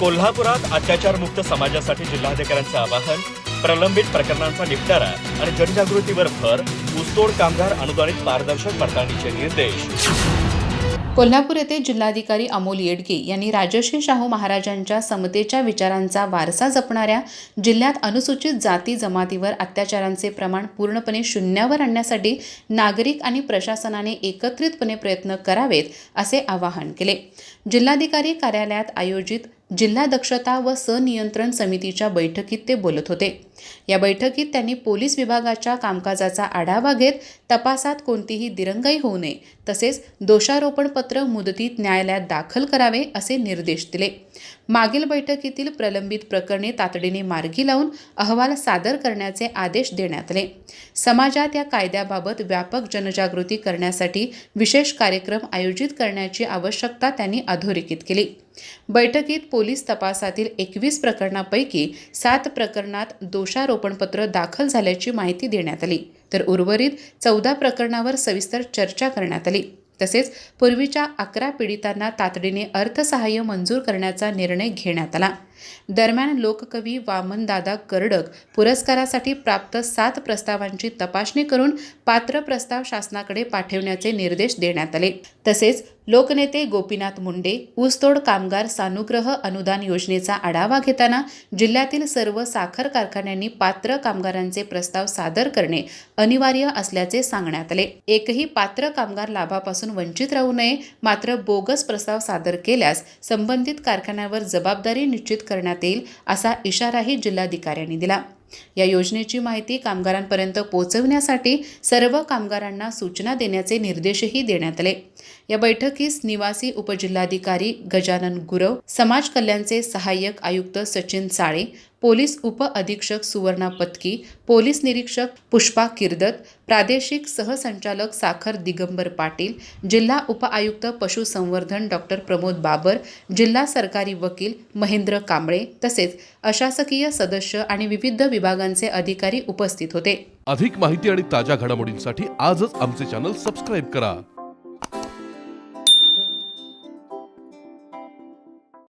कोल्हापुरात अत्याचारमुक्त समाजासाठी जिल्हाधिकाऱ्यांचं आवाहन, प्रलंबित प्रकरणांचा निपटारा आणि जनजागृतीवर भर, ऊसतोड कामगार अनुदानित पारदर्शक पडताळणीचे निर्देश। कोल्हापूर येथे जिल्हाधिकारी अमोल येडगे यांनी राजर्षी शाहू महाराजांच्या समतेच्या विचारांचा वारसा जपणाऱ्या जिल्ह्यात अनुसूचित जाती जमातीवर अत्याचारांचे प्रमाण पूर्णपणे शून्यावर आणण्यासाठी नागरिक आणि प्रशासनाने एकत्रितपणे प्रयत्न करावेत असे आवाहन केले। जिल्हाधिकारी कार्यालयात आयोजित जिल्हा दक्षता व संनियंत्रण समितीच्या बैठकीत ते बोलत होते। या बैठकीत त्यांनी पोलीस विभागाच्या कामकाजाचा आढावा घेत तपासात कोणतीही दिरंगाई होऊ नये तसेच दोषारोपण पत्र मुदतीत न्यायालयात दाखल करावे असे निर्देश दिले। मागील बैठकीतील प्रलंबित प्रकरणे तातडीने मार्गी लावून अहवाल सादर करण्याचे आदेश देण्यात आले। समाजात या कायद्याबाबत व्यापक जनजागृती करण्यासाठी विशेष कार्यक्रम आयोजित करण्याची आवश्यकता त्यांनी अधोरेखित केली। बैठकीत पोलीस तपासातील 21 प्रकरणांपैकी 7 प्रकरणात दोषारोपणपत्र दाखल झाल्याची माहिती देण्यात आली, तर उर्वरित 14 प्रकरणावर सविस्तर चर्चा करण्यात आली। तसेच पूर्वीच्या 11 पीडितांना तातडीने अर्थसहाय्य मंजूर करण्याचा निर्णय घेण्यात आला। दरम्यान लोककवी वामनदादा कर्डक पुरस्कारासाठी प्राप्त 7 प्रस्तावांची तपासणी करून पात्र प्रस्ताव शासनाकडे पाठवण्याचे निर्देश देण्यात आले। तसेच लोकनेते गोपीनाथ मुंडे ऊसतोड कामगार सानुग्रह अनुदान योजनेचा आढावा घेताना जिल्ह्यातील सर्व साखर कारखान्यांनी पात्र कामगारांचे प्रस्ताव सादर करणे अनिवार्य असल्याचे सांगण्यात आले। एकही पात्र कामगार लाभापासून वंचित राहू नये, मात्र बोगस प्रस्ताव सादर केल्यास संबंधित कारखान्यावर जबाबदारी निश्चित करण्यात येईल असा इशाराही जिल्हाधिकाऱ्यांनी दिला। या योजनेची माहिती कामगारांपर्यंत पोहोचवण्यासाठी सर्व कामगारांना सूचना देण्याचे निर्देशही देण्यात आले। या बैठकीस निवासी उपजिल्हाधिकारी गजानन गुरव, समाज कल्याणचे सहाय्यक आयुक्त सचिन साळे, पोलीस उप अधीक्षक सुवर्णा पत्की, पोलीस निरीक्षक पुष्पा किर्दत, प्रादेशिक सहसंचालक साखर दिगंबर पाटील, जिल्हा उपआयुक्त पशुसंवर्धन डॉक्टर प्रमोद बाबर, जिल्हा सरकारी वकील महेंद्र कांबळे तसेच अशासकीय सदस्य आणि विविध विभागांचे अधिकारी उपस्थित होते। अधिक माहिती आणि ताज्या घडामोडींसाठी आजच आमचे चॅनल सबस्क्राइब करा।